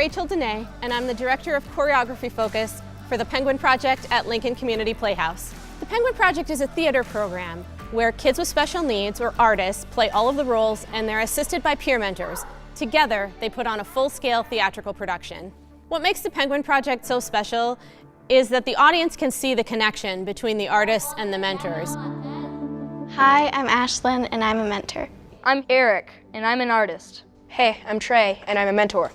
Rachel Dene, and I'm the Director of Choreography Focus for the Penguin Project at Lincoln Community Playhouse. The Penguin Project is a theater program where kids with special needs or artists play all of the roles, and they're assisted by peer mentors. Together, they put on a full-scale theatrical production. What makes the Penguin Project so special is that the audience can see the connection between the artists and the mentors. Hi, I'm Ashlyn, and I'm a mentor. I'm Eric, and I'm an artist. Hey, I'm Trey, and I'm a mentor.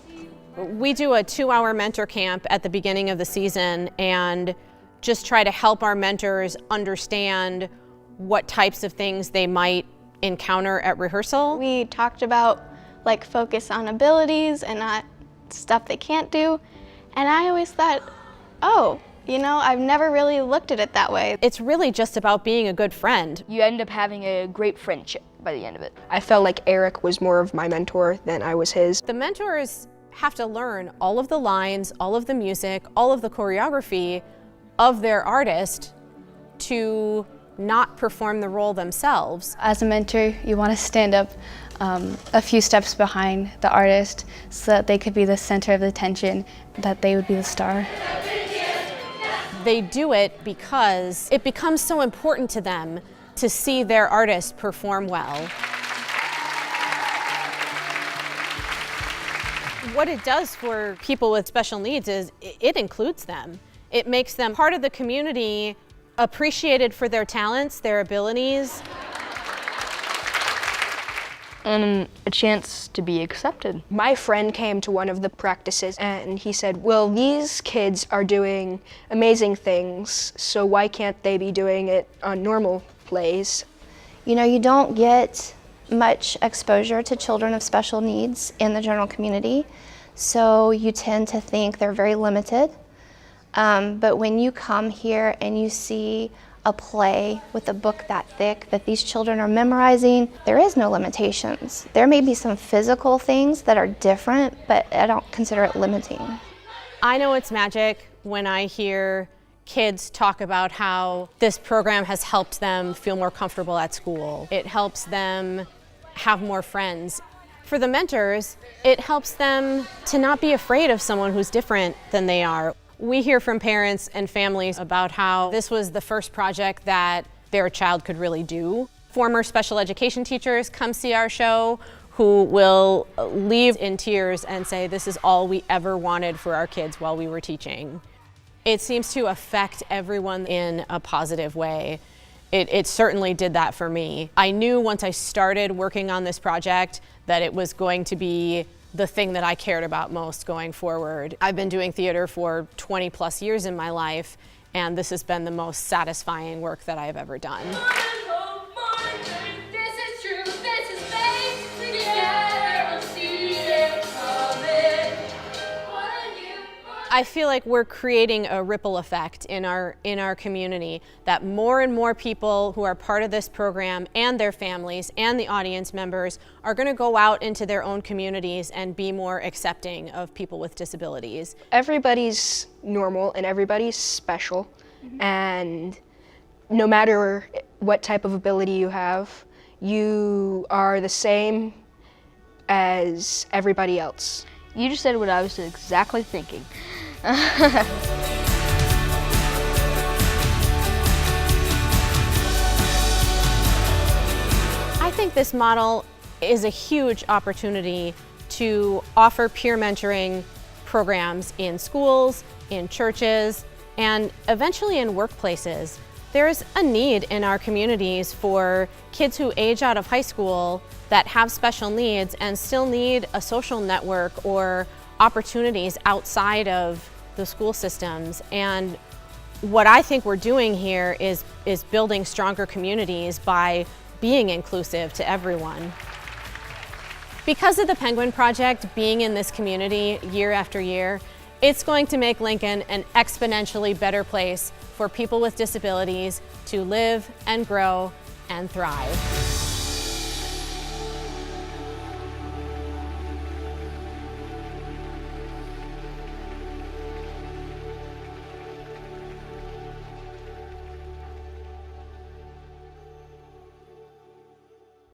We do a 2-hour mentor camp at the beginning of the season and just try to help our mentors understand what types of things they might encounter at rehearsal. We talked about focus on abilities and not stuff they can't do. And I always thought, oh, I've never really looked at it that way. It's really just about being a good friend. You end up having a great friendship by the end of it. I felt like Eric was more of my mentor than I was his. The mentors have to learn all of the lines, all of the music, all of the choreography of their artist to not perform the role themselves. As a mentor, you want to stand up a few steps behind the artist so that they could be the center of the attention, that they would be the star. They do it because it becomes so important to them to see their artist perform well. What it does for people with special needs is it includes them. It makes them part of the community, appreciated for their talents, their abilities. And a chance to be accepted. My friend came to one of the practices and he said, well, these kids are doing amazing things, so why can't they be doing it on normal plays? You don't get much exposure to children of special needs in the general community, so you tend to think they're very limited. But when you come here and you see a play with a book that thick that these children are memorizing, there is no limitations. There may be some physical things that are different, but I don't consider it limiting. I know it's magic when I hear kids talk about how this program has helped them feel more comfortable at school. It helps them have more friends. For the mentors, it helps them to not be afraid of someone who's different than they are. We hear from parents and families about how this was the first project that their child could really do. Former special education teachers come see our show who will leave in tears and say, this is all we ever wanted for our kids while we were teaching. It seems to affect everyone in a positive way. It certainly did that for me. I knew once I started working on this project that it was going to be the thing that I cared about most going forward. I've been doing theater for 20+ years in my life, and this has been the most satisfying work that I've ever done. I feel like we're creating a ripple effect in our community, that more and more people who are part of this program and their families and the audience members are going to go out into their own communities and be more accepting of people with disabilities. Everybody's normal and everybody's special, and no matter what type of ability you have, you are the same as everybody else. You just said what I was exactly thinking. I think this model is a huge opportunity to offer peer mentoring programs in schools, in churches, and eventually in workplaces. There's a need in our communities for kids who age out of high school that have special needs and still need a social network or opportunities outside of the school systems. And what I think we're doing here is building stronger communities by being inclusive to everyone. Because of the Penguin Project being in this community year after year, it's going to make Lincoln an exponentially better place for people with disabilities to live and grow and thrive.